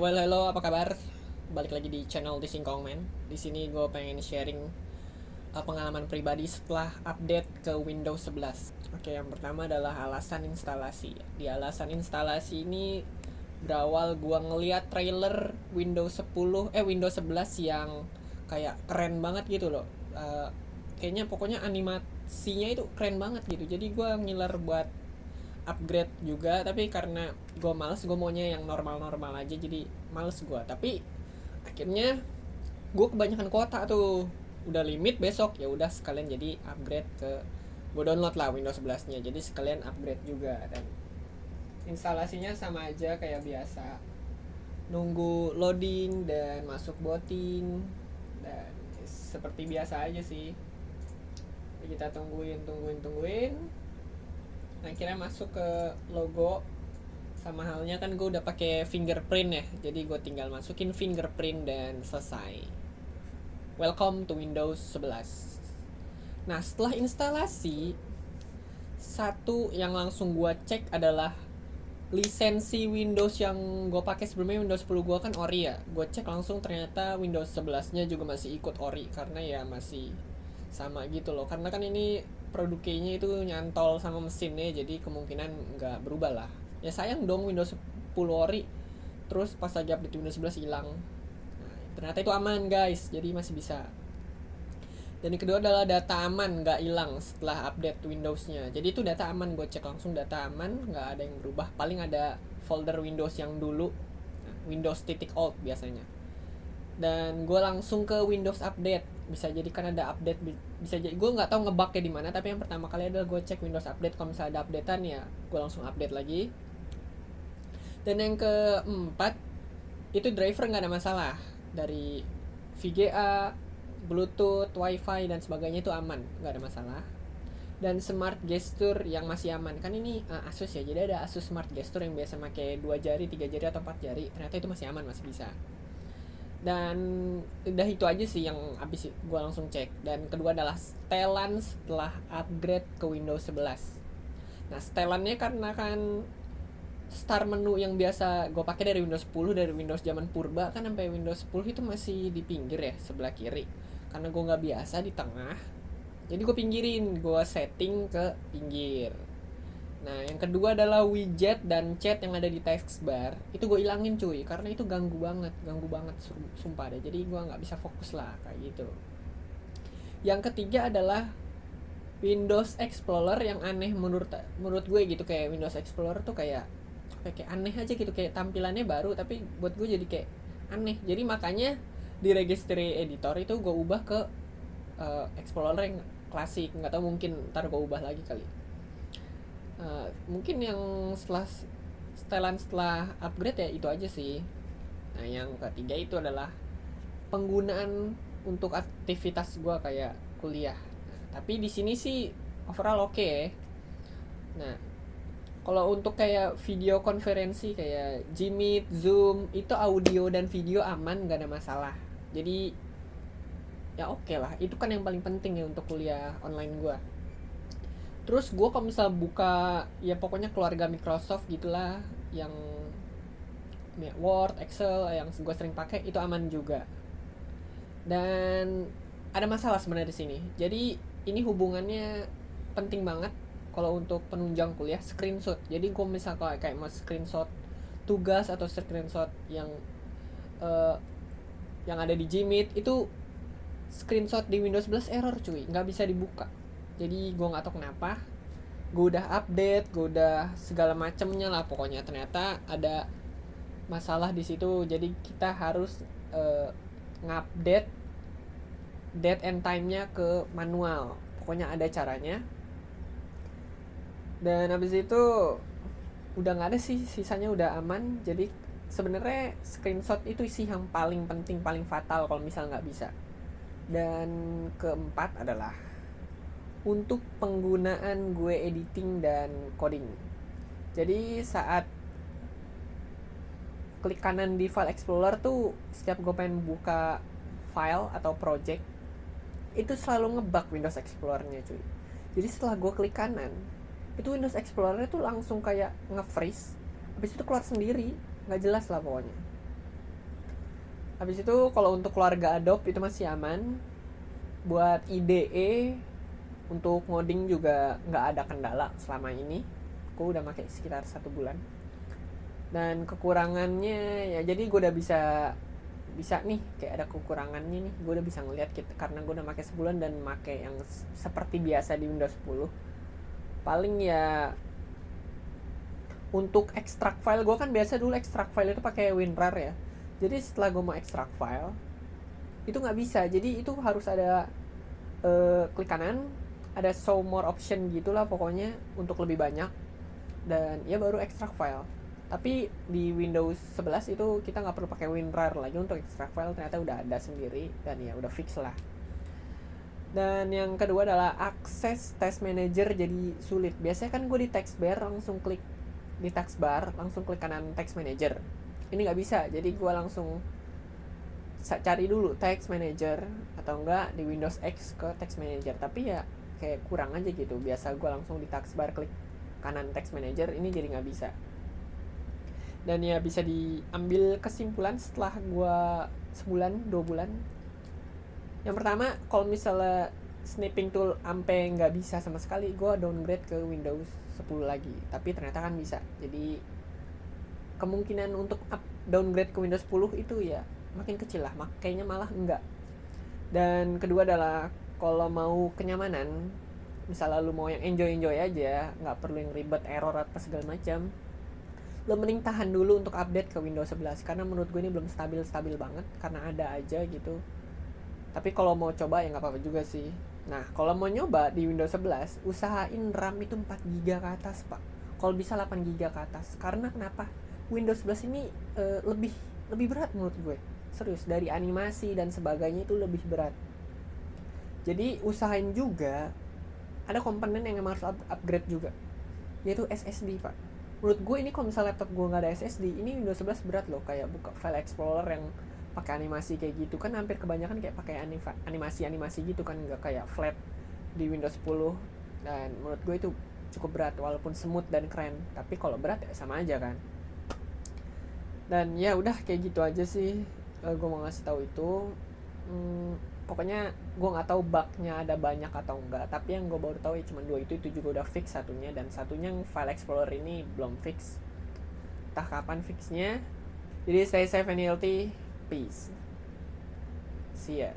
Well, hello, apa kabar? Balik lagi di channel The Singkong Man. Di sini gue pengen sharing pengalaman pribadi setelah update ke Windows 11. Oke, yang pertama adalah alasan instalasi. Di alasan instalasi ini berawal gue ngeliat trailer Windows 11 yang kayak keren banget gitu loh. Kayaknya pokoknya animasinya itu keren banget gitu. Jadi gue ngiler buat upgrade juga, tapi karena gue males, gue maunya yang normal-normal aja, jadi males gue. Tapi akhirnya gue kebanyakan kuota tuh, udah limit besok, ya udah sekalian jadi upgrade gue download lah Windows 11 nya, jadi sekalian upgrade juga. Dan instalasinya sama aja kayak biasa, nunggu loading dan masuk booting, dan seperti biasa aja sih. Kita tungguin. Nah, akhirnya masuk ke logo. Sama halnya kan gue udah pakai fingerprint ya, jadi gue tinggal masukin fingerprint dan selesai. Welcome to Windows 11. Nah, setelah instalasi, satu yang langsung gue cek adalah lisensi Windows yang gue pakai sebelumnya. Windows 10 gue kan ori ya, gue cek langsung ternyata Windows 11 nya juga masih ikut ori, karena ya masih sama gitu loh, karena kan ini produk keynya itu nyantol sama mesinnya, jadi kemungkinan nggak berubah lah. Ya sayang dong Windows 10 ori terus pas lagi update Windows 11 hilang. Nah, ternyata itu aman guys, jadi masih bisa. Dan yang kedua adalah data aman, nggak hilang setelah update Windowsnya. Jadi itu data aman, gue cek langsung data aman, nggak ada yang berubah. Paling ada folder Windows yang dulu, Windows titik alt biasanya. Dan gue langsung ke Windows Update. Bisa jadi kan ada update, bisa jadi gue nggak tahu ngebugnya di mana, tapi yang pertama kali adalah gue cek Windows Update. Kalau misalnya ada updatean ya gue langsung update lagi. Dan yang keempat, itu driver nggak ada masalah, dari VGA, Bluetooth, WiFi dan sebagainya itu aman, nggak ada masalah. Dan smart gesture yang masih aman, kan ini Asus ya, jadi ada Asus smart gesture yang biasa pakai 2 jari, 3 jari atau 4 jari, ternyata itu masih aman, masih bisa. Dan udah itu aja sih yang abis gue langsung cek. Dan kedua adalah setelan setelah upgrade ke Windows 11. Nah, setelannya karena kan start menu yang biasa gue pakai dari Windows 10, dari Windows zaman purba kan sampai Windows 10 itu masih di pinggir ya, sebelah kiri. Karena gue nggak biasa di tengah, jadi gue pinggirin, gue setting ke pinggir. Nah, yang kedua adalah widget dan chat yang ada di taskbar. Itu gue ilangin cuy, karena itu ganggu banget sumpah deh. Jadi gue nggak bisa fokus lah kayak gitu. Yang ketiga adalah Windows Explorer yang aneh menurut gue gitu. Kayak Windows Explorer tuh kayak aneh aja gitu, kayak tampilannya baru tapi buat gue jadi kayak aneh. Jadi makanya di registry editor itu gue ubah ke Explorer yang klasik. Nggak tahu, mungkin ntar gue ubah lagi kali. Mungkin yang setelah upgrade ya itu aja sih. Nah, yang ketiga itu adalah penggunaan untuk aktivitas gue kayak kuliah. Nah, tapi di sini sih overall oke ya. Nah, kalau untuk kayak video konferensi kayak Gmeet, Zoom, itu audio dan video aman, gak ada masalah. Jadi ya oke lah, itu kan yang paling penting ya untuk kuliah online gue. Terus gue kalau misal buka ya pokoknya keluarga Microsoft gitulah, yang Word, Excel yang gue sering pakai itu aman juga. Dan ada masalah sebenarnya di sini. Jadi ini hubungannya penting banget kalau untuk penunjang kuliah, screenshot. Jadi gue misal kayak mau screenshot tugas atau screenshot uh, yang ada di Gmeet, itu screenshot di Windows 11 error cuy, nggak bisa dibuka. Jadi gue nggak tahu kenapa. Gue udah update, gue udah segala macemnya lah pokoknya, ternyata ada masalah di situ. Jadi kita harus ngupdate date and time-nya ke manual. Pokoknya ada caranya. Dan habis itu udah nggak ada sih, sisanya udah aman. Jadi sebenarnya screenshot itu sih yang paling penting, paling fatal kalau misal nggak bisa. Dan keempat adalah untuk penggunaan gue editing dan coding. Jadi saat klik kanan di file explorer tuh, setiap gue pengen buka file atau project, itu selalu ngebug Windows Explorer-nya cuy. Jadi setelah gue klik kanan, itu Windows Explorer itu langsung kayak nge-freeze, habis itu keluar sendiri, nggak jelas lah pokoknya. Habis itu kalau untuk keluarga Adobe itu masih aman. Buat IDE untuk ngoding juga nggak ada kendala selama ini. Aku udah pakai sekitar 1 bulan. Dan kekurangannya ya, jadi gue udah bisa nih, kayak ada kekurangannya nih, gue udah bisa ngeliat gitu, karena gue udah pakai sebulan dan pakai yang seperti biasa di Windows 10. Paling ya untuk ekstrak file, gue kan biasa dulu ekstrak file itu pakai WinRAR ya. Jadi setelah gue mau ekstrak file itu nggak bisa, jadi itu harus ada klik kanan, ada show more option gitulah pokoknya untuk lebih banyak, dan ya baru ekstrak file. Tapi di Windows 11 itu kita nggak perlu pakai WinRAR lagi untuk ekstrak file, ternyata udah ada sendiri dan ya udah fix lah. Dan yang kedua adalah akses Task Manager jadi sulit. Biasanya kan gue di text bar langsung klik di taskbar, langsung klik kanan Text Manager. Ini nggak bisa, jadi gue langsung cari dulu Text Manager atau enggak di Windows X ke Text Manager. Tapi ya kayak kurang aja gitu. Biasa gue langsung di taskbar klik kanan Text Manager, ini jadi nggak bisa. Dan ya bisa diambil kesimpulan setelah gue sebulan 2 bulan. Yang pertama, kalau misalnya snipping tool ampe nggak bisa sama sekali, gue downgrade ke Windows 10 lagi. Tapi ternyata kan bisa. Jadi kemungkinan untuk downgrade ke Windows 10 itu ya makin kecil lah, kayaknya malah enggak. Dan kedua adalah kalau mau kenyamanan, misalnya lu mau yang enjoy aja, nggak perlu yang ribet, error apa segala macam, lo mending tahan dulu untuk update ke Windows 11, karena menurut gue ini belum stabil banget, karena ada aja gitu. Tapi kalau mau coba ya nggak apa-apa juga sih. Nah, kalau mau nyoba di Windows 11, usahain RAM itu 4 GB ke atas, Pak. Kalau bisa 8 GB ke atas. Karena kenapa? Windows 11 ini lebih berat menurut gue. Serius, dari animasi dan sebagainya itu lebih berat. Jadi usahain juga ada komponen yang harus upgrade juga, yaitu SSD, Pak. Menurut gue ini kalau misalnya laptop gue nggak ada SSD, ini Windows 11 berat loh. Kayak buka file explorer yang pakai animasi kayak gitu kan, hampir kebanyakan kayak pakai animasi gitu kan, nggak kayak flat di Windows 10. Dan menurut gue itu cukup berat, walaupun smooth dan keren, tapi kalau berat ya sama aja kan. Dan ya udah kayak gitu aja sih, gue mau ngasih tahu itu. Pokoknya gue nggak tahu bugnya ada banyak atau enggak, tapi yang gue baru tahu ya cuma 2 itu juga udah fix satunya, dan satunya yang file explorer ini belum fix, entah kapan fixnya. Jadi stay safe and healthy, peace, see ya.